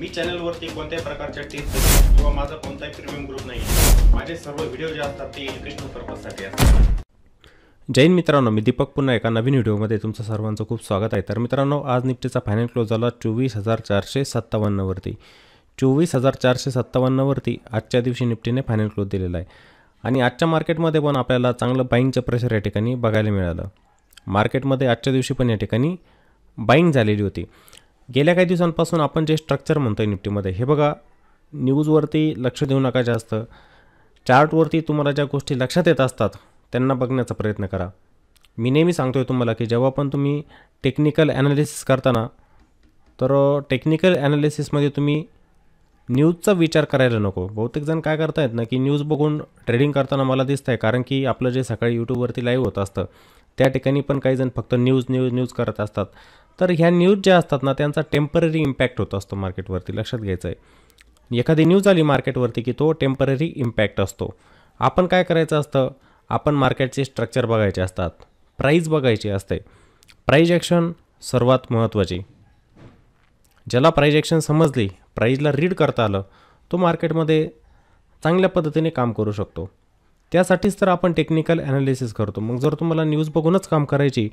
मी चॅनलवरती कोणत्याही प्रकारच्या टिप्स किंवा माझा कोणताही प्रीमियम ग्रुप नाही. माझे सर्व व्हिडिओ जे असतात ते एज्युकेशनल पर्पजसाठी असतात. जय हिंद मित्रांनो, मी दीपक पुन्हा एका नवीन व्हिडिओमध्ये तुमचं सर्वांचं खूप स्वागत आहे. तर मित्रांनो, आज निफ्टीचा फायनल क्लोज झाला 24,457 वरती. 24,457 वरती आजच्या दिवशी निफ्टीने फायनल क्लोज दिलेला आहे. आणि आजच्या मार्केटमध्ये पण आपल्याला चांगलं बाईंगचं प्रेशर या ठिकाणी बघायला मिळालं. मार्केटमध्ये आजच्या दिवशी पण या ठिकाणी बाईंग झालेली होती. गेल्या काही दिवसांपासून आपण जे स्ट्रक्चर म्हणतो आहे निफ्टीमध्ये, हे बघा, न्यूजवरती लक्ष देऊ नका जास्त. चार्टवरती तुम्हाला ज्या गोष्टी लक्षात येत असतात त्यांना बघण्याचा प्रयत्न करा. मी नेहमी सांगतो आहे तुम्हाला की जेव्हा पण तुम्ही टेक्निकल ॲनालिसिस करताना, तर टेक्निकल ॲनालिसिसमध्ये तुम्ही न्यूजचा विचार करायला नको. बहुतेक जण काय करतायत ना, की न्यूज बघून ट्रेडिंग करताना मला दिसतं आहे, कारण की आपलं जे सकाळी यूट्यूबवरती लाईव्ह होत असतं त्या ठिकाणी पण काही जण फक्त न्यूज करत असतात. तर ह्या न्यूज ज्या असतात ना, त्यांचा टेम्पररी इम्पॅक्ट होत असतो मार्केटवरती. लक्षात घ्यायचं आहे, एखादी न्यूज आली मार्केटवरती की तो टेम्पररी इम्पॅक्ट असतो. आपण काय करायचं असतं, आपण मार्केटचे स्ट्रक्चर बघायचे असतात, प्राईज बघायची असते. प्राईज ॲक्शन सर्वात महत्त्वाची. ज्याला प्राईज ॲक्शन समजली, प्राईजला रीड करता आलं, तो मार्केटमध्ये चांगल्या पद्धतीने काम करू शकतो. त्यासाठीच तर आपण टेक्निकल ॲनालिसिस करतो. मग जर तुम्हाला न्यूज बघूनच काम करायची,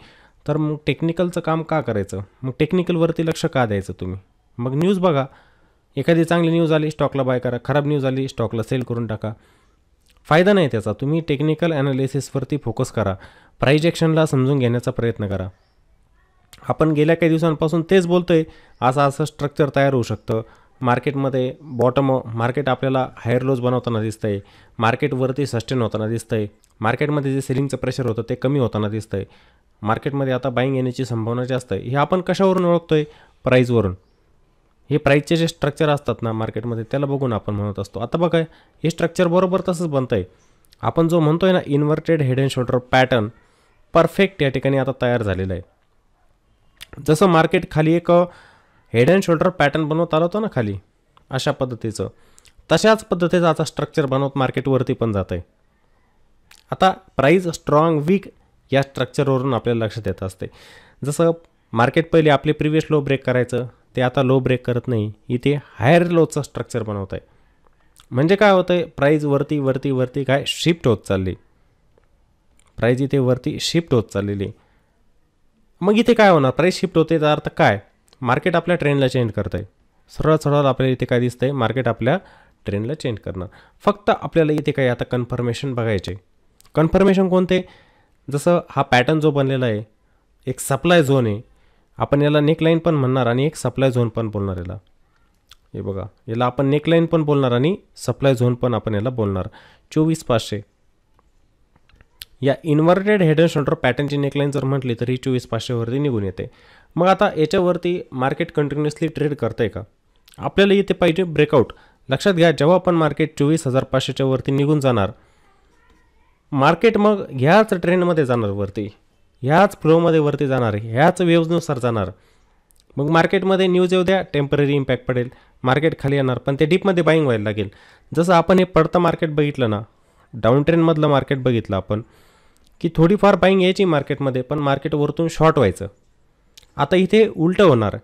तर मग टेक्निकलचं काम का करायचं? मग टेक्निकलवरती लक्ष का द्यायचं तुम्ही? मग न्यूज बघा. एखादी चांगली न्यूज आली स्टॉकला बाय करा, खराब न्यूज आली स्टॉकला सेल करून टाका. फायदा नाही त्याचा. तुम्ही टेक्निकल ॲनालिसिसवरती फोकस करा. प्राईज ॲक्शनला समजून घेण्याचा प्रयत्न करा. आपण गेल्या काही दिवसांपासून तेच बोलतो आहे, असं स्ट्रक्चर तयार होऊ शकतं. मार्केटमध्ये मार्केट आपल्याला हायर लोज बनवताना दिसतं आहे, मार्केटवरती सस्टेन होताना दिसतं आहे, मार्केटमध्ये जे सेलिंगचं प्रेशर होतं ते कमी होताना दिसतं आहे, मार्केटमध्ये आता बाईंग येण्याची संभावना जास्त आहे. हे आपण कशावरून ओळखतो आहे? प्राईजवरून. हे प्राईजचे जे स्ट्रक्चर असतात ना मार्केटमध्ये, त्याला बघून आपण म्हणत असतो. आता बघा, हे स्ट्रक्चर बरोबर तसंच बनतं आहे. आपण जो म्हणतो आहे ना, inverted head and shoulder pattern perfect या ठिकाणी आता तयार झालेलं आहे. जसं मार्केट खाली एक हेड अँड शोल्डर पॅटर्न बनवत आलं होतं ना खाली, अशा पद्धतीचं, तशाच पद्धतीचं आता स्ट्रक्चर बनवत मार्केटवरती पण जात आहे. आता प्राईज स्ट्रॉंग वीक या स्ट्रक्चरवरून आपल्याला लक्षात येत असते. जसं मार्केट पहिले आपले प्रिव्हियस लो ब्रेक करायचं, ते आता लो ब्रेक करत नाही, इथे हायर लोचं स्ट्रक्चर बनवत आहे. म्हणजे काय होतं आहे, प्राईज वरती काय शिफ्ट होत चालली. प्राईज इथे वरती शिफ्ट होत चाललेली. मग इथे काय होणार? प्राईस शिफ्ट होते, त्याचा अर्थ काय? मार्केट आपल्या ट्रेंडला चेंज करत आहे. सरळ आपल्याला इथे काय दिसतं आहे, मार्केट आपल्या ट्रेंडला चेंज करणार. फक्त आपल्याला इथे काय आता कन्फर्मेशन बघायचे. कन्फर्मेशन कोणते? जसं हा पॅटर्न जो बनलेला आहे, एक सप्लाय झोन आहे. आपण याला नेकलाईन पण म्हणणार आणि एक सप्लाय झोन पण बोलणार याला. हे बघा, याला आपण नेकलाईन पण बोलणार आणि सप्लाय झोन पण आपण याला बोलणार. 24,500 या इन्व्हर्टेड हेड अँड शोल्डर पॅटर्नची नेकलाईन जर म्हटली तर ही 24,500 वरती निघून येते. मग आता याच्यावरती मार्केट कंटिन्युअसली ट्रेड करतं आहे का? आपल्याला इथे पाहिजे ब्रेकआउट. लक्षात घ्या, जेव्हा पण मार्केट 24,500च्या वरती निघून जाणार, मार्केट मग ह्याच ट्रेंडमध्ये जाणार वरती, ह्याच फ्लोमध्ये वरती जाणार, ह्याच वेव्हनुसार जाणार. मग मार्केटमध्ये न्यूज येऊ द्या, टेम्पररी इम्पॅक्ट पडेल, मार्केट खाली येणार, पण ते डीपमध्ये बाईंग व्हायला लागेल. जसं आपण हे पडतं मार्केट बघितलं ना, डाऊन ट्रेंडमधलं मार्केट बघितलं आपण, की थोडीफार बाईंग यायची मार्केटमध्ये, पण मार्केट वरतून शॉर्ट व्हायचं. आता इथे उलटं होणार,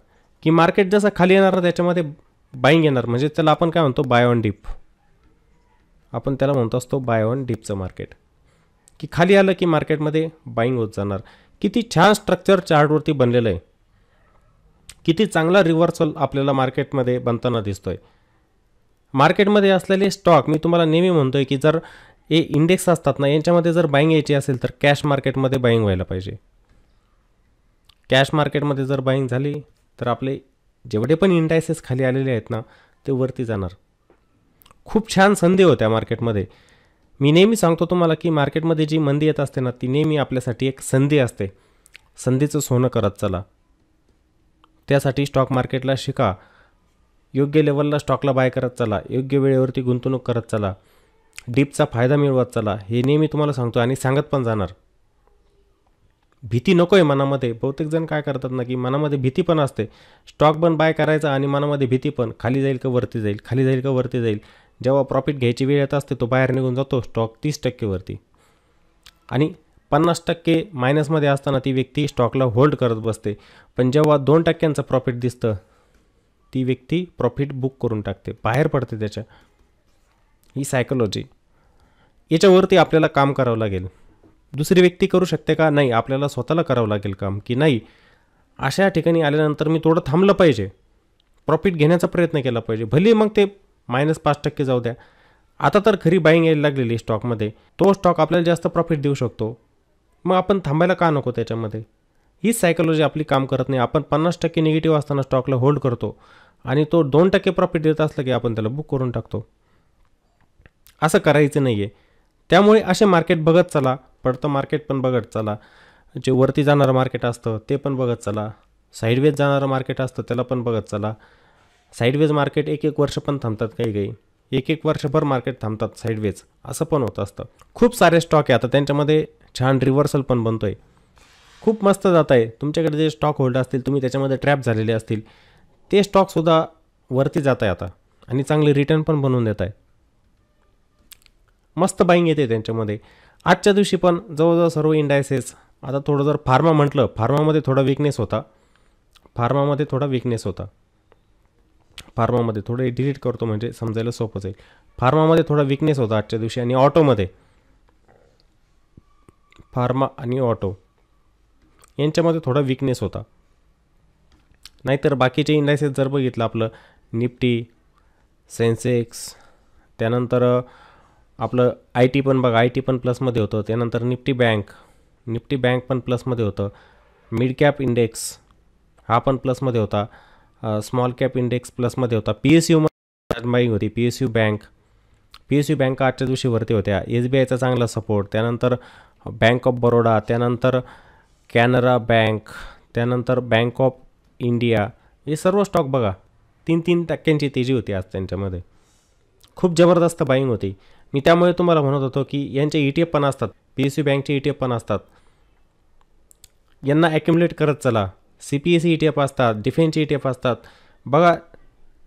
की मार्केट जसं खाली येणार त्याच्यामध्ये बाईंग येणार. म्हणजे त्याला आपण काय म्हणतो, बाय ऑन डीप. आपण त्याला म्हणतो असतो बाय ऑन डीपचं मार्केट, की खाली आलं की मार्केटमध्ये बाईंग होत जाणार. किती छान स्ट्रक्चर चार्टवरती बनलेलं आहे. किती चांगला रिव्हर्सल आपल्याला मार्केटमध्ये बनताना दिसतो आहे. मार्केटमध्ये असलेले स्टॉक, मी तुम्हाला नेहमी म्हणतो आहे की जर हे इंडेक्स असतात ना, यांच्यामध्ये जर बाईंग यायची असेल तर कॅश मार्केटमध्ये बाईंग व्हायला पाहिजे. कॅश मार्केटमध्ये जर बाईंग झाली तर आपले जेवढे पण इंडायसेस खाली आलेले आहेत ना, ते वरती जाणार. खूप छान संधी होत्या मार्केटमध्ये. मी नेहमी सांगतो तुम्हाला की मार्केटमध्ये जी मंदी येत असते ना, ती नेहमी आपल्यासाठी एक संधी असते. संधीचं सोनं करत चला. त्यासाठी स्टॉक मार्केटला शिका. योग्य लेवलला स्टॉकला बाय करत चला, योग्य वेळेवरती गुंतवणूक करत चला, डीपचा फायदा मिळवत चला. हे नेहमी तुम्हाला सांगतो आणि सांगत पण जाणार. भीती नको आहे मनामध्ये. बहुतेक जण काय करतात ना, की मनामध्ये भीती पण असते. स्टॉक पण बाय करायचा आणि मनामध्ये भीती पण, खाली जाईल का वरती जाईल, खाली जाईल का वरती जाईल. जेव्हा प्रॉफिट घ्यायची वेळ येत असते, तो बाहेर निघून जातो, स्टॉक 30% वरती. आणि 50% मायनसमध्ये असताना ती व्यक्ती स्टॉकला होल्ड करत बसते. पण जेव्हा 2%चं प्रॉफिट दिसतं, ती व्यक्ती प्रॉफिट बुक करून टाकते, बाहेर पडते त्याच्या. ही सायकोलॉजी. याच्यावरती आपल्याला काम करावं लागेल. दुसरी व्यक्ती करू शकते का? नाही. आपल्याला स्वतःला करावं लागेल काम, की नाही अशा ठिकाणी आल्यानंतर मी थोडं थांबलं पाहिजे, प्रॉफिट घेण्याचा प्रयत्न केला पाहिजे. भले मग ते -5% जाऊ द्या. आता तर खरी बाईंग यायला लागलेली स्टॉकमध्ये. तो स्टॉक आपल्याला जास्त प्रॉफिट देऊ शकतो. मग आपण थांबायला का नको त्याच्यामध्ये? हीच सायकोलॉजी आपली काम करत नाही. आपण 50% निगेटिव्ह असताना स्टॉकला होल्ड करतो आणि तो 2% प्रॉफिट देत असला की आपण त्याला बुक करून टाकतो. असं करायचं नाही आहे. त्यामुळे असे मार्केट बघत चला, पडतं मार्केट पण बघत चला, जे वरती जाणारं मार्केट असतं ते पण बघत चला, साईडवेज जाणारं मार्केट असतं त्याला पण बघत चला. साईडवेज मार्केट 1-1 वर्ष पण थांबतात, काही 1-1 वर्षभर मार्केट थांबतात साईडवेज, असं पण होत असतं. खूप सारे स्टॉक आहे आता, त्यांच्यामध्ये छान रिव्हर्सल पण बनतो आहे, खूप मस्त जात आहे. तुमच्याकडे जे स्टॉक होल्डर असतील, तुम्ही त्याच्यामध्ये ट्रॅप झालेले असतील, ते स्टॉकसुद्धा वरती जात आहे आता आणि चांगले रिटर्न पण बनवून देत आहे. मस्त बाईंग येते त्यांच्यामध्ये. आजच्या दिवशी पण जवळजवळ सर्व इंडायसेस. आता थोडं जर फार्मा म्हटलं, फार्मामध्ये थोडा विकनेस होता, फार्मामध्ये थोडं डिलीट करतो म्हणजे समजायला सोपं जाईल. फार्मामध्ये थोडा विकनेस होता आजच्या दिवशी आणि ऑटोमध्ये, फार्मा आणि ऑटो यांच्यामध्ये थोडा विकनेस होता. नाहीतर बाकीचे इंडायसेस जर बघितलं, आपलं निफ्टी, सेन्सेक्स, त्यानंतर आपलं IT पण बघा, IT पण प्लसमध्ये होतं. त्यानंतर निफ्टी बँक पण प्लसमध्ये होतं. मिड कॅप इंडेक्स हा पण प्लसमध्ये होता. स्मॉल कॅप इंडेक्स प्लसमध्ये होता. PSU बाईंग होती. PSU बँक आजच्या दिवशी वरती होत्या. SBIचा चांगला सपोर्ट, त्यानंतर बँक ऑफ बरोडा, त्यानंतर कॅनरा बँक, त्यानंतर बँक ऑफ इंडिया, हे सर्व स्टॉक बघा 3-3% तेजी होती आज त्यांच्यामध्ये. खूप जबरदस्त बाईंग होती. मी त्यामुळे तुम्हाला म्हणत होतो की यांचे ETF पण असतात, PSU बँकचे ETF पण असतात, यांना ॲक्युमुलेट करत चला. CPSE ETF असतात, डिफेन्सचे ETF असतात. बघा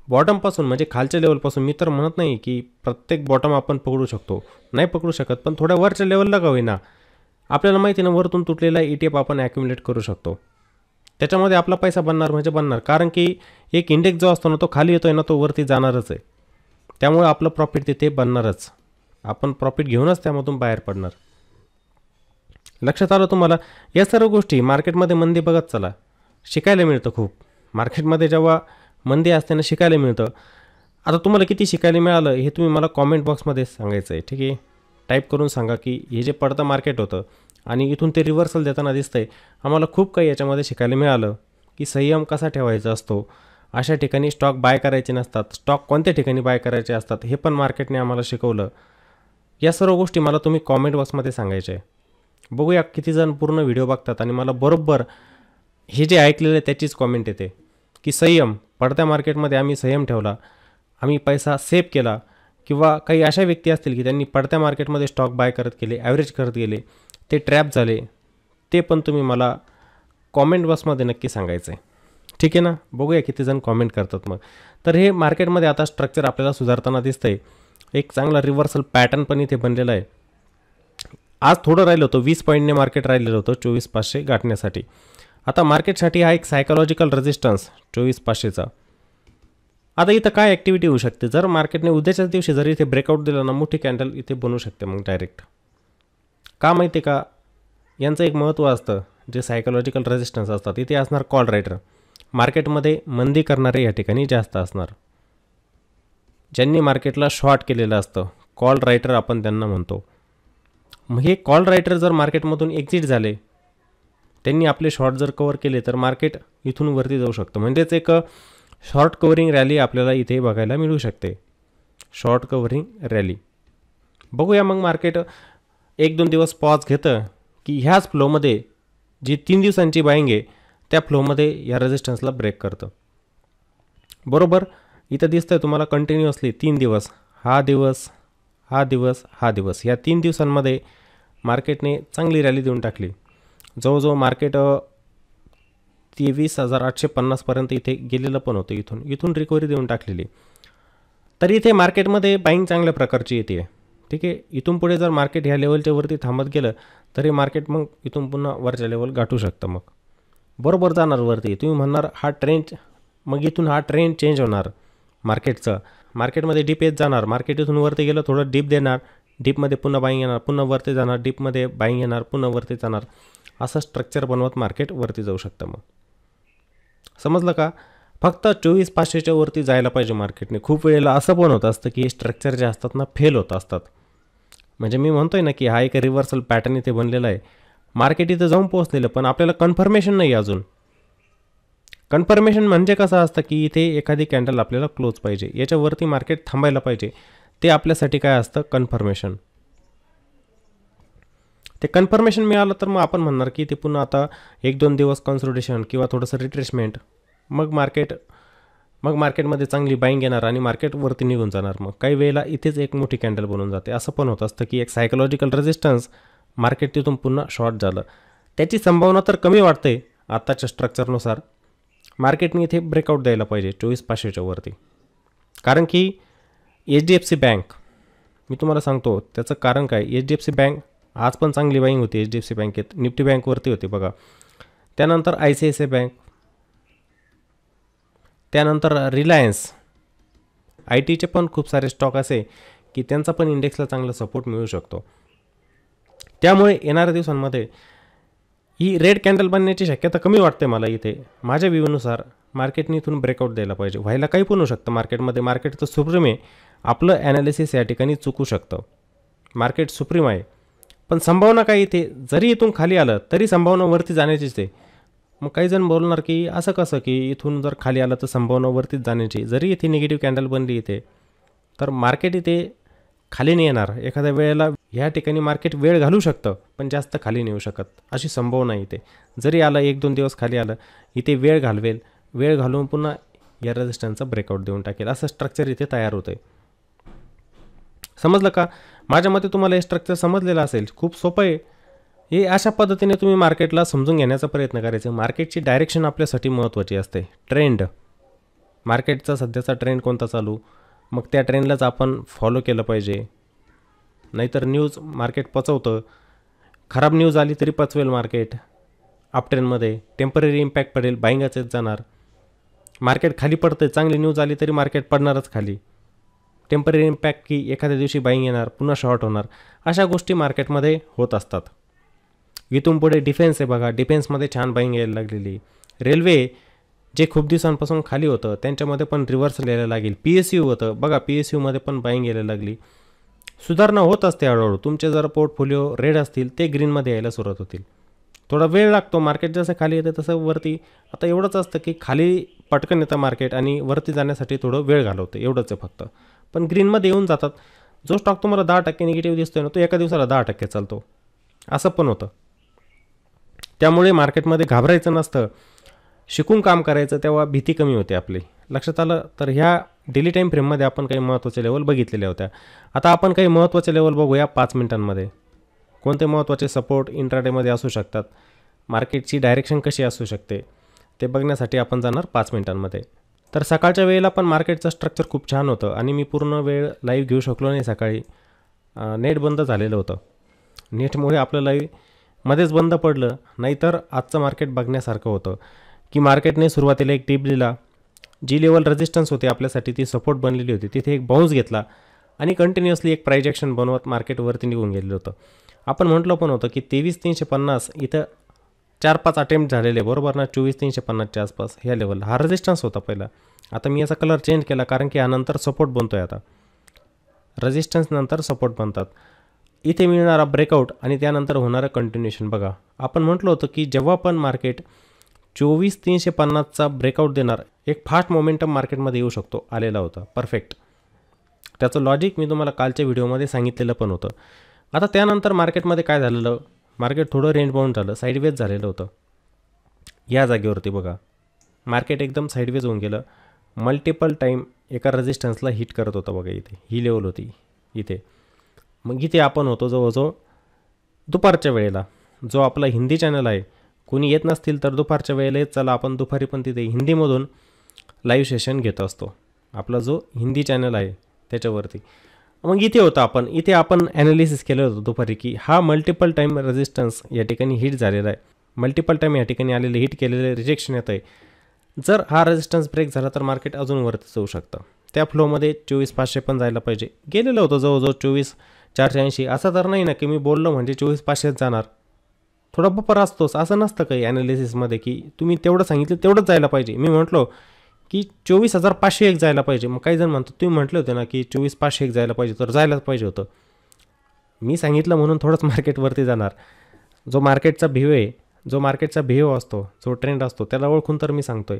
बॉटमपासून म्हणजे खालच्या लेवलपासून, मी तर म्हणत नाही की प्रत्येक बॉटम आपण पकडू शकतो, नाही पकडू शकत, पण थोड्या वरच्या लेवलला का होईना आपल्याला माहिती ना, वरतून तुटलेला ETF आपण ॲक्युमुलेट करू शकतो. त्याच्यामध्ये आपला पैसा बनणार म्हणजे बनणार, कारण की एक इंडेक्स जो असतो ना, तो खाली येतो आहे ना, तो वरती जाणारच आहे. त्यामुळे आपलं प्रॉफिट तिथे बनणारच. आपण प्रॉफिट घेऊनच त्यामधून बाहेर पडणार. लक्षात आलं तुम्हाला? या सर्व गोष्टी मार्केटमध्ये मंदी बघत चला, शिकायला मिळतं खूप. मार्केटमध्ये जेव्हा मंदी असते ना, शिकायला मिळतं. आता तुम्हाला किती शिकायला मिळालं हे तुम्ही मला कॉमेंट बॉक्समध्ये सांगायचं आहे, ठीक आहे? टाईप करून सांगा की हे जे पडतं मार्केट होतं आणि इथून ते रिव्हर्सल देताना दिसतंय, आम्हाला खूप काही याच्यामध्ये शिकायला मिळालं की संयम कसा ठेवायचा असतो, अशा ठिकाणी स्टॉक बाय करायचे नसतात, स्टॉक कोणत्या ठिकाणी बाय करायचे असतात हे पण मार्केटने आम्हाला शिकवलं. या सर्व गोष्टी मला तुम्ही कॉमेंट बॉक्समध्ये सांगायचे आहे. बघूया किती जण पूर्ण व्हिडिओ बघतात आणि मला बरोबर हे जे ऐकलेलं आहे त्याचीच कॉमेंट येते की संयम, पडत्या मार्केटमध्ये आम्ही संयम ठेवला, आम्ही पैसा सेव्ह केला. किंवा काही अशा व्यक्ती असतील की त्यांनी पडत्या मार्केटमध्ये स्टॉक बाय करत गेले, ॲव्हरेज करत गेले, ते ट्रॅप झाले, ते पण तुम्ही मला कॉमेंट बॉक्समध्ये नक्की सांगायचं आहे, ठीक आहे ना? बघूया किती जण कॉमेंट करतात मग. तर हे मार्केटमध्ये आता स्ट्रक्चर आपल्याला सुधारताना दिसतं आहे. एक चांगला रिव्हर्सल पॅटर्न पण इथे बनलेला आहे. आज थोडं राहिलं होतं, 20 पॉईंटने मार्केट राहिलेलं होतं 24,500 गाठण्यासाठी. आता मार्केटसाठी हा एक सायकोलॉजिकल रेजिस्टन्स 24,500चा. आता इथं काय ॲक्टिव्हिटी होऊ शकते? जर मार्केटने उद्याच्याच दिवशी जर इथे ब्रेकआउट दिला ना, मोठी कॅन्डल इथे बनवू शकते मग डायरेक्ट. का माहिती आहे का? यांचं एक महत्त्व असतं, जे सायकोलॉजिकल रेजिस्टन्स असतात इथे असणार कॉल रायटर. मार्केटमध्ये मंदी करणारे या ठिकाणी जास्त असणार. ज्यांनी मार्केटला शॉर्ट केलेलं असतं, कॉल रायटर आपण त्यांना म्हणतो. मग हे कॉल रायटर जर मार्केटमधून एक्झिट झाले, त्यांनी आपले शॉर्ट जर कवर केले, तर मार्केट इथून वरती जाऊ शकतं. म्हणजेच एक शॉर्ट कवरिंग रॅली आपल्याला इथे बघायला मिळू शकते. शॉर्ट कवरिंग रॅली बघूया. मग मार्केट 1-2 दिवस पॉज घेतं की ह्याच फ्लोमध्ये जी 3 दिवसांची बाईंग आहे त्या फ्लोमध्ये या रेजिस्टन्सला ब्रेक करतं. बरोबर इथं दिसतंय तुम्हाला कंटिन्युअसली 3 दिवस, हा दिवस, हा दिवस, हा दिवस, या 3 दिवसांमध्ये मार्केटने चांगली रॅली देऊन टाकली. जवळजवळ मार्केट 23,850पर्यंत इथे गेलेलं पण होतं. इथून रिकव्हरी देऊन टाकलेली. तर इथे मार्केटमध्ये बाईंग चांगल्या प्रकारची येते, ठीक आहे? इथून पुढे जर मार्केट ह्या लेवलच्या वरती थांबत गेलं तरी मार्केट मग इथून पुन्हा वरच्या लेवल गाठू शकतं. मग बरोबर जाणार वरती. तुम्ही म्हणणार हा ट्रेंड मग इथून हा ट्रेंड चेंज होणार मार्केटचं. मार्केटमध्ये डीप येत जाणार, मार्केट इथून वरती गेलं थोडं डीप देणार, डीपमध्ये पुन्हा बाईंग येणार, पुन्हा वरती जाणार, डीपमध्ये बाईंग येणार, पुन्हा वरती जाणार. असं स्ट्रक्चर बनवत मार्केट वरती जाऊ शकतं. मग समजलं का? फक्त 24,500च्या वरती जायला पाहिजे मार्केटने. खूप वेळेला असं पण होत असतं की हे स्ट्रक्चर जे असतात ना फेल होत असतात. म्हणजे मी म्हणतोय ना की हा एक रिव्हर्सल पॅटर्न इथे बनलेला आहे. मार्केट इथं जाऊन पोहोचलेलं पण आपल्याला कन्फर्मेशन नाही अजून. कन्फर्मेशन म्हणजे कसं असतं की इथे एखादी कॅन्डल आपल्याला क्लोज पाहिजे, याच्यावरती मार्केट थांबायला पाहिजे. ते आपल्यासाठी काय असतं? कन्फर्मेशन. ते कन्फर्मेशन मिळालं तर मग आपण म्हणणार की ते पुन्हा आता 1-2 दिवस कन्सोलिडेशन किंवा थोडंसं रिट्रेसमेंट, मग मार्केटमध्ये चांगली बाईंग येणार आणि मार्केट वरती निघून जाणार. मग काही वेळेला इथेच एक मोठी कॅन्डल बनून जाते. असं पण होत असतं की एक सायकोलॉजिकल रेजिस्टन्स, मार्केट तिथून पुन्हा शॉर्ट झालं. त्याची संभावना तर कमी वाटते आत्ताच्या स्ट्रक्चरनुसार. मार्केटने इथे ब्रेकआउट द्यायला पाहिजे 24,500च्या वरती. कारण की HDFC बँक, मी तुम्हाला सांगतो त्याचं कारण काय. HDFC बँक आज पण चांगली बाईंग होती HDFC बँकेत, निफ्टी बँकवरती होती बघा. त्यानंतर ICICI बँक, त्यानंतर रिलायन्स, IT चे पण खूप सारे स्टॉक असे की त्यांचा पण इंडेक्सला चांगला सपोर्ट मिळू शकतो. त्यामुळे येणाऱ्या दिवसांमध्ये ही रेड कॅन्डल बनण्याची शक्यता कमी वाटते मला इथे. माझ्या व्ह्यूनुसार मार्केटने इथून ब्रेकआउट द्यायला पाहिजे. व्हायला काही पण होऊ शकतं मार्केटमध्ये. मार्केट तर सुप्रीम आहे, आपलं ॲनालिसिस या ठिकाणी चुकू शकतं. मार्केट सुप्रीम आहे पण संभावना काय इथे, जरी इथून खाली आलं तरी संभावना वरती जाण्याचीच आहे. मग काही जण बोलणार की असं कसं की इथून जर खाली आलं तर संभावना वरतीच जाण्याची. जरी इथे निगेटिव्ह कॅन्डल बनली इथे तर मार्केट इथे खाली नाही येणार. एखाद्या वेळेला ह्या ठिकाणी मार्केट वेळ घालू शकतं पण जास्त खाली नाही येऊ शकत, अशी संभावना इथे. जरी आलं 1-2 दिवस खाली आलं, इथे वेळ घालवेल, वेळ घालवून पुन्हा या रेजिस्टन्सचा ब्रेकआउट देऊन टाकेल. असं स्ट्रक्चर इथे तयार होतं आहे. समजलं का? माझ्या मते तुम्हाला हे स्ट्रक्चर समजलेलं असेल. खूप सोपं आहे हे. अशा पद्धतीने तुम्ही मार्केटला समजून घेण्याचा प्रयत्न करायचा. मार्केटची डायरेक्शन आपल्यासाठी महत्त्वाची असते. ट्रेंड, मार्केटचा सध्याचा ट्रेंड कोणता चालू, मग त्या ट्रेंडलाच आपण फॉलो केलं पाहिजे. नाहीतर न्यूज मार्केट पचवतं. खराब न्यूज आली तरी पचवेल मार्केट. अप ट्रेंडमध्ये टेम्पररी इम्पॅक्ट पडेल, बाईंगच येत जाणार. मार्केट खाली पडतं, चांगली न्यूज आली तरी मार्केट पडणारच खाली. टेम्पररी इम्पॅक्ट की एखाद्या दिवशी बाईंग येणार, पुन्हा शॉर्ट होणार. अशा गोष्टी मार्केटमध्ये होत असतात. इथून पुढे डिफेन्स आहे बघा, डिफेन्समध्ये छान बाईंग यायला लागलेली. रेल्वे जे खूप दिवसांपासून खाली होतं त्यांच्यामध्ये पण रिव्हर्सल यायला लागेल. PSU होतं बघा, PSUमध्ये पण बाईंग यायला लागली. सुधारणा होत असते हळूहळू. तुमचे जर पोर्टफोलिओ रेड असतील ते ग्रीनमध्ये यायला सुरुवात होतील. थोडा वेळ लागतो. मार्केट जसं खाली येतं तसं वरती. आता एवढंच असतं की खाली पटकन येतं मार्केट आणि वरती जाण्यासाठी थोडं वेळ घालवतं, एवढंच आहे फक्त. पण ग्रीनमध्ये येऊन जातात. जो स्टॉक तुम्हाला 10% निगेटिव्ह दिसतोय ना तो एका दिवसाला 10% चालतो, असं पण होतं. त्यामुळे मार्केटमध्ये घाबरायचं नसतं, शिकून काम करायचं, तेव्हा भीती कमी होते आपली. लक्षात आलं? तर ह्या डेली टाईम फ्रेममध्ये आपण काही महत्त्वाच्या लेवल बघितलेल्या होत्या. आता आपण काही महत्त्वाचे लेवल बघूया 5 मिनिटांमध्ये. कोणते महत्त्वाचे सपोर्ट इंट्राडेमध्ये असू शकतात, मार्केटची डायरेक्शन कशी असू शकते ते बघण्यासाठी आपण जाणार 5 मिनिटांमध्ये. तर सकाळच्या वेळेला पण मार्केटचं स्ट्रक्चर खूप छान होतं आणि मी पूर्ण वेळ लाईव्ह घेऊ शकलो नाही सकाळी. नेट बंद झालेलं होतं. नेटमुळे आपलं लाईव्ह मध्येच बंद पडलं. नाहीतर आजचं मार्केट बघण्यासारखं होतं की मार्केटने सुरुवातीला एक टिप दिला, जी लेवल रेजिस्टन्स होती आपल्यासाठी ती सपोर्ट बनलेली होती, तिथे एक बाउन्स घेतला आणि कंटिन्युअसली एक प्राइस ॲक्शन बनवत मार्केटवरती निघून गेलेलं होतं. आपण म्हटलं पण होतं की 23,350 इथं 4-5 अटेम्प्ट झालेले, बरोबर ना. 24,350च्या आसपास ह्या लेवल हा रेजिस्टन्स होता पहिला. आता मी याचा कलर चेंज केला कारण की यानंतर सपोर्ट बनतो आहे. आता रेजिस्टन्स नंतर सपोर्ट बनतात. इथे मिळणारा ब्रेकआउट आणि त्यानंतर होणारं कंटिन्युएशन बघा. आपण म्हटलं होतं की जेव्हा पण मार्केट 24,350चा ब्रेकआउट देणार, एक फास्ट मोमेंटम मार्केटमध्ये येऊ शकतो, आलेला होता. परफेक्ट. त्याचं लॉजिक मी तुम्हाला कालच्या व्हिडिओमध्ये सांगितलेलं पण होतं. आता त्यानंतर मार्केटमध्ये काय झालेलं, मार्केट थोडं रेंज बाउंड झालं, साईडवेज झालेलं होतं. या जागेवरती बघा मार्केट एकदम साईडवेज होऊन गेलं. मल्टिपल टाईम एका रेजिस्टन्सला हिट करत होता बघा. इथे ही लेवल होती इथे. मग इथे आपण होतो जवळजवळ दुपारच्या वेळेला. जो आपला हिंदी चॅनल आहे, कोणी येत नसतील तर दुपारच्या वेळेला येत चला, आपण दुपारी पण तिथे हिंदीमधून लाईव्ह सेशन घेत असतो. आपला जो हिंदी चॅनल आहे त्याच्यावरती. मग इथे होतं आपण, इथे आपण ॲनालिसिस केलं होतं दुपारी की हा मल्टिपल टाईम रेजिस्टन्स या ठिकाणी हिट झालेला आहे. मल्टिपल टाईम या ठिकाणी आलेले हिट केलेले रिजेक्शन येतं आहे. जर हा रेजिस्टन्स ब्रेक झाला तर मार्केट अजून वरती जाऊ शकतं. त्या फ्लोमध्ये 24,500 पण जायला पाहिजे. गेलेलं होतं जवळजवळ 24,480. असं तर नाही ना की मी बोललो म्हणजे 24,500 जाणार. थोडा बफर असतोच, असं नसतं काही ॲनालिसिसमध्ये की तुम्ही तेवढं सांगितलं तेवढंच जायला पाहिजे. मी म्हटलो की 24,501 जायला पाहिजे. मग काही जण म्हणतो तुम्ही म्हटले होते ना की 24,501 जायला पाहिजे, तर जायलाच पाहिजे होतं. मी सांगितलं म्हणून थोडंच मार्केटवरती जाणार. जो मार्केटचा बिहेव असतो, जो ट्रेंड असतो, त्याला ओळखून तर मी सांगतोय.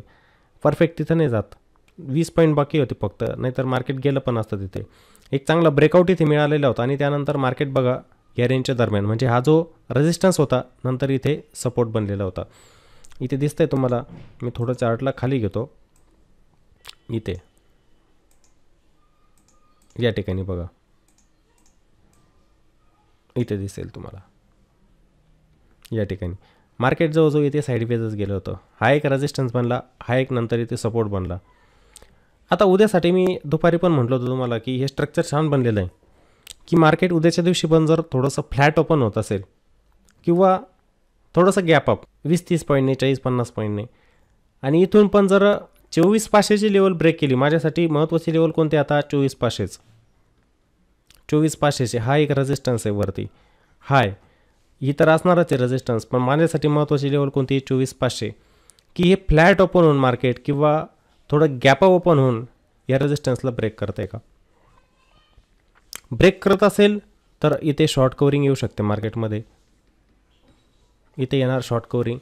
परफेक्ट तिथं नाही जात. 20 पॉईंट बाकी होते फक्त, नाहीतर मार्केट गेलं पण असतं तिथे. एक चांगला ब्रेकआउट इथे मिळालेला होता आणि त्यानंतर मार्केट बघा या रेंजच्या दरम्यान म्हणजे हा जो रेजिस्टन्स होता नंतर इथे सपोर्ट बनलेला होता. इथे दिसतंय तुम्हाला. मी थोडं चार्टला खाली घेतो. इथे या ठिकाणी बघा, इथे दिसेल तुम्हाला. या ठिकाणी मार्केट जवळजवळ इथे साईडवेजच गेलं होतं. हा एक रेजिस्टन्स बनला, हा एक नंतर इथे सपोर्ट बनला. आता उद्यासाठी मी दुपारी पण म्हटलं होतं तुम्हाला की हे स्ट्रक्चर छान बनलेलं आहे की मार्केट उद्याच्या दिवशी पण जर थोडंसं फ्लॅट ओपन होत असेल किंवा थोडंसं गॅप अप 20-30 पॉईंटने 40-50 पॉईंटने आणि इथून पण जर 24,500ची लेवल ब्रेक केली. माझ्यासाठी महत्त्वाची लेवल कोणती आता 24,500च. 24,500चे हा एक रेजिस्टन्स आहे वरती. हाय ही तर असणारच आहे रेजिस्टन्स, पण माझ्यासाठी महत्त्वाची लेवल कोणती 24,500 की हे फ्लॅट ओपन होऊन मार्केट किंवा थोडं गॅप ओपन होऊन या रेजिस्टन्सला ब्रेक करत आहे का. ब्रेक करत असेल तर इथे शॉर्ट कवरिंग येऊ शकते मार्केटमध्ये. इथे येणार शॉर्ट कवरिंग.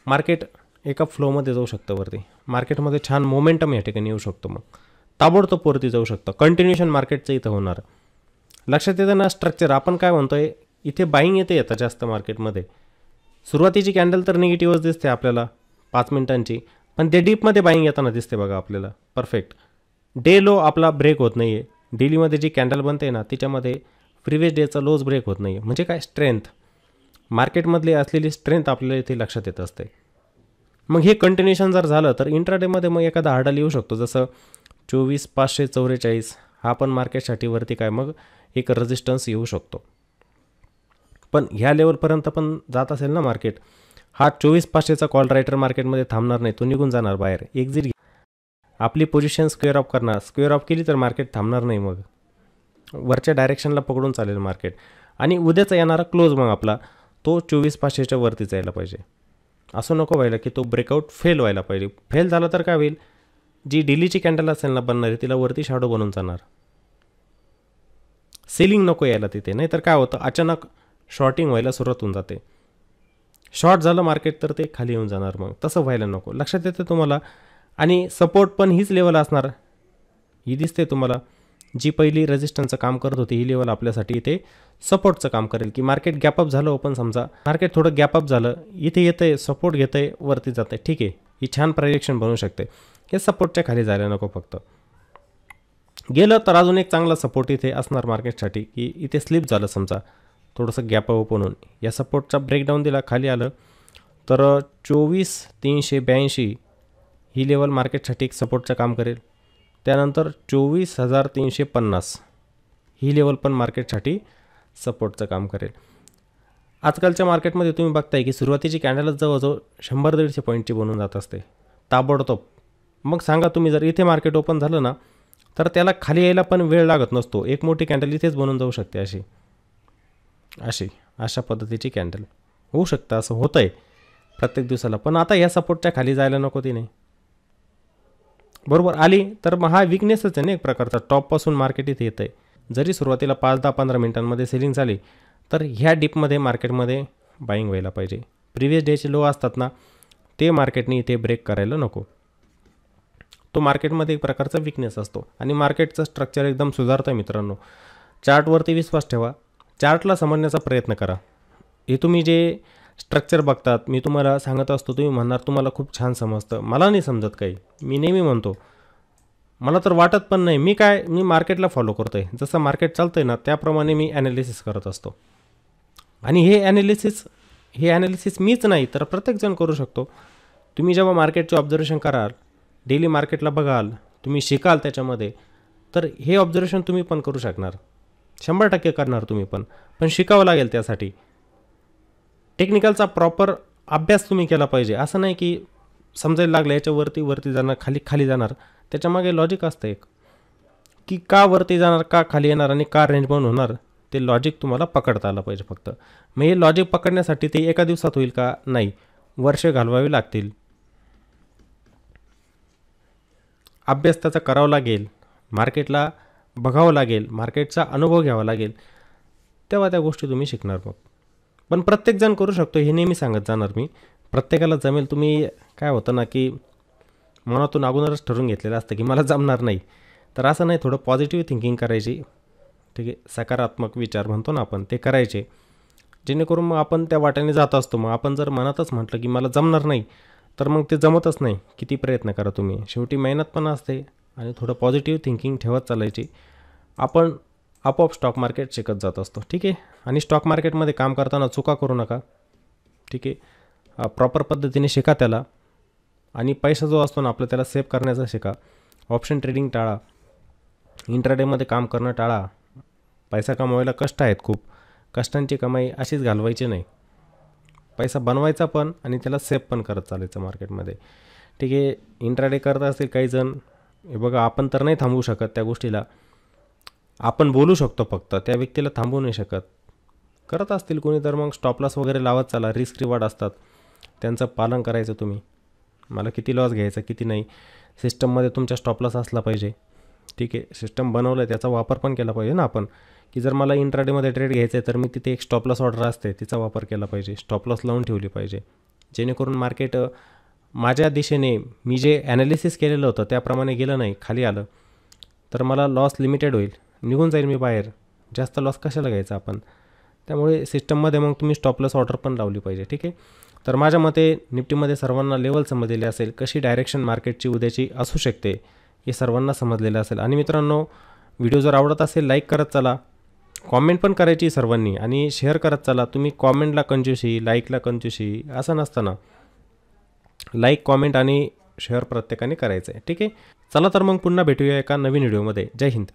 मार्केट एका फ्लोमध्ये जाऊ शकतं वरती. मार्केटमध्ये छान मोमेंटम या ठिकाणी येऊ शकतो. मग ताबडतोब वरती जाऊ शकतं. कंटिन्युएशन मार्केटचं इथं होणार. लक्षात येतं ना स्ट्रक्चर. आपण काय म्हणतोय इथे बाईंग येतं जास्त मार्केटमध्ये. सुरुवातीची कॅन्डल तर निगेटिव्हच दिसते आपल्याला 5 मिनिटांची, पण ते डीपमध्ये बाईंग येताना दिसते बघा आपल्याला. परफेक्ट डे लो आपला ब्रेक होत नाही आहे. डेलीमध्ये जी कॅन्डल बनते ना तिच्यामध्ये प्रिव्हियस डेचा लोज ब्रेक होत नाही आहे. म्हणजे काय स्ट्रेंथ, मार्केटमधली असलेली स्ट्रेंथ आपल्याला इथे लक्षात येत असते. मग हे कंटिन्युएशन जर झालं तर इंट्राडेमध्ये मग एखादा हार्डल येऊ शकतो. जसं 24,544 हा पण मार्केटसाठी वरती काय मग एक रेजिस्टन्स येऊ शकतो. पण ह्या लेवलपर्यंत पण जात असेल ना मार्केट, हा 24,500चा कॉल रायटर मार्केटमध्ये थांबणार नाही. तो निघून जाणार बाहेर. एक्झिट आपली पोझिशन स्क्वेअर ऑफ करणार. स्क्वेअर ऑफ केली तर मार्केट थांबणार नाही. मग वरच्या डायरेक्शनला पकडून चालेल मार्केट. आणि उद्याचा येणारा क्लोज मग आपला तो 24,500च्या वरती जायला पाहिजे. असं नको व्हायला की तो ब्रेकआउट फेल व्हायला पाहिजे. फेल झाला तर काय होईल, जी डेलीची कॅन्डल असेल ना बनणारी तिला वरती शॅडो बनून जाणार. सेलिंग नको यायला तिथे. नाही तर काय होतं अचानक शॉर्टिंग व्हायला सुरुवात होऊन जाते. शॉर्ट झालं मार्केट तर ते खाली येऊन जाणार. मग तसं व्हायला नको. लक्षात येते तुम्हाला. आणि सपोर्ट पण हीच लेवल असणार. ही दिसते तुम्हाला. जी पहिली रेजिस्टन्सचं काम करत होती ही लेवल आपल्यासाठी इथे सपोर्टचं काम करेल की मार्केट गॅपअप झालं. ओपन समजा मार्केट थोडं गॅपअप झालं, इथे येतं आहे, सपोर्ट घेतं आहे, वरती जातं आहे. ठीक आहे, ही छान प्रायजेक्शन बनवू शकते. हे सपोर्टच्या खाली जायला नको. फक्त गेलं तर अजून एक चांगला सपोर्ट इथे असणार मार्केटसाठी की इथे स्लिप झालं समजा थोडंसं गॅप ओपन होऊन या सपोर्टचा ब्रेकडाऊन दिला, खाली आलं तर 24,382 ही लेवल मार्केटसाठी एक सपोर्टचं काम करेल. त्यानंतर 24,350 ही लेवल पण मार्केटसाठी सपोर्टचं काम करेल. आजकालच्या मार्केटमध्ये तुम्ही बघताय की सुरुवातीची कॅन्डलच जवळजवळ 100-150 पॉईंटची बनून जात असते ताबडतोब. मग सांगा तुम्ही जर इथे मार्केट ओपन झालं ना तर त्याला खाली यायला पण वेळ लागत नसतो. एक मोठी कॅन्डल इथेच बनून जाऊ शकते. अशा पद्धतीची कॅन्डल होऊ शकतं. असं होतं आहे प्रत्येक दिवसाला. पण आता या सपोर्टच्या खाली जायला नको ती नाही. बरोबर आली तर मग हा विकनेसच आहे ना एक प्रकारचा. टॉपपासून मार्केट इथे येतं आहे. जरी सुरुवातीला 5-10-15 मिनिटांमध्ये सेलिंग झाली तर ह्या डिपमध्ये मार्केटमध्ये बाईंग व्हायला पाहिजे. प्रिव्हियस डेचे लो असतात ना ते मार्केटने इथे ब्रेक करायला नको. तो मार्केटमध्ये एक प्रकारचा विकनेस असतो. आणि मार्केटचं स्ट्रक्चर एकदम सुधारतं मित्रांनो. चार्टवरती विश्वास ठेवा. चार्टला समजण्याचा प्रयत्न करा. हे तुम्ही जे स्ट्रक्चर बघतात मी तुम्हाला सांगत असतो, तुम्ही म्हणणार तुम्हाला खूप छान समजतं. मला नाही समजत काही. मी नेहमी म्हणतो मला तर वाटत पण नाही. मी मार्केटला फॉलो करतो आहे. जसं मार्केट चालतं आहे ना त्याप्रमाणे मी ॲनालिसिस करत असतो. आणि हे ॲनालिसिस मीच नाही तर प्रत्येकजण करू शकतो. तुम्ही जेव्हा मार्केटचे ऑब्झर्वेशन कराल, डेली मार्केटला बघाल, तुम्ही शिकाल त्याच्यामध्ये, तर हे ऑब्झर्वेशन तुम्ही पण करू शकणार. 100% करणार तुम्ही पण शिकावं लागेल त्यासाठी. टेक्निकलचा प्रॉपर अभ्यास तुम्ही केला पाहिजे. असं नाही की समजायला लागलं याच्या वरती जाणार, खाली जाणार, त्याच्यामागे लॉजिक असतं एक, की का वरती जाणार, का खाली येणार आणि का रेंज बाउंड होणार, ते लॉजिक तुम्हाला पकडता आलं पाहिजे फक्त. मग हे लॉजिक पकडण्यासाठी ते एका दिवसात होईल का? नाही, वर्ष घालवावी लागतील, अभ्यास त्याचा करावा लागेल, मार्केटला बघावं लागेल, मार्केटचा अनुभव घ्यावा लागेल, तेव्हा त्या गोष्टी तुम्ही शिकणार. मग पण प्रत्येकजण करू शकतो हे नेहमी सांगत जाणार मी, प्रत्येकाला जमेल. तुम्ही काय होतं ना की मनातून अगोदरच ठरवून घेतलेलं असतं की मला जमणार नाही, तर असं नाही, थोडं पॉझिटिव्ह थिंकिंग करायची, ठीक आहे, सकारात्मक विचार म्हणतो ना आपण, ते करायचे, जेणेकरून मग आपण त्या वाट्याने जात असतो. मग आपण जर मनातच म्हटलं की मला जमणार नाही, तर मग ते जमतच नाही, किती प्रयत्न करा तुम्ही. शेवटी मेहनत पण असते आणि थोडं पॉझिटिव्ह थिंकिंग ठेवत चालायची, आपण आपोआप स्टॉक मार्केट शिकत जात असतो, ठीक आहे. आणि स्टॉक मार्केटमध्ये काम करताना चुका करू नका, ठीक आहे, प्रॉपर पद्धतीने शिका त्याला. आणि पैसा जो असतो ना आपला, त्याला सेव्ह करण्याचा शिका. ऑप्शन ट्रेडिंग टाळा, इंट्राडेमध्ये काम करणं टाळा. पैसा कमवायला कष्ट आहेत खूप, कष्टांची कमाई अशीच घालवायची नाही, पैसा बनवायचा पण आणि त्याला सेव्ह पण करत चालायचं मार्केटमध्ये, ठीक आहे. इंट्राडे करत असतील काही जण, हे बघा, आपण तर नाही थांबवू शकत त्या गोष्टीला, आपण बोलू शकतो फक्त, त्या व्यक्तीला थांबवू नाही शकत. करत असतील कोणी तर मग स्टॉप लॉस वगैरे लावत चाला, रिस्क रिवॉर्ड असतात, त्यांचं पालन करायचं तुम्ही. मला किती लॉस घ्यायचा किती नाही, सिस्टममध्ये तुमच्या स्टॉप लॉस असला पाहिजे, ठीक आहे. सिस्टम बनवलं आहे त्याचा वापर पण केला पाहिजे ना आपण, की जर मला इंट्राडेमध्ये ट्रेड घ्यायचं आहे तर मी तिथे एक स्टॉप लॉस ऑर्डर असते, तिचा वापर केला पाहिजे, स्टॉप लॉस लावून ठेवली पाहिजे, जेणेकरून मार्केट माझ्या दिशेने मी जे ॲनालिसिस केलेलं होतं त्याप्रमाणे गेलं नाही, खाली आलं तर मला लॉस लिमिटेड होईल, निघून जाईल मी बाहेर, जास्त लॉस कशाला घ्यायचा आपण. त्यामुळे सिस्टममध्ये मग तुम्ही स्टॉप लॉस ऑर्डर पण लावली पाहिजे, ठीक आहे. तर माझ्या मते निफ्टीमध्ये सर्वांना लेवल समजलेली असेल, कशी डायरेक्शन मार्केटची उद्याची असू शकते हे सर्वांना समजलेलं असेल. आणि मित्रांनो, व्हिडिओ जर आवडत असेल लाईक करत चला, कॉमेंट पण करायची सर्वांनी आणि शेअर करत चला. तुम्ही कॉमेंटला कंजूशी, लाईकला कंजूशी असं नसतं ना, लाईक, कॉमेंट आणि शेअर प्रत्येकाने करायचं आहे, ठीक आहे. चला तर मग पुन्हा भेटूया एका नवीन व्हिडिओमध्ये. जय हिंद.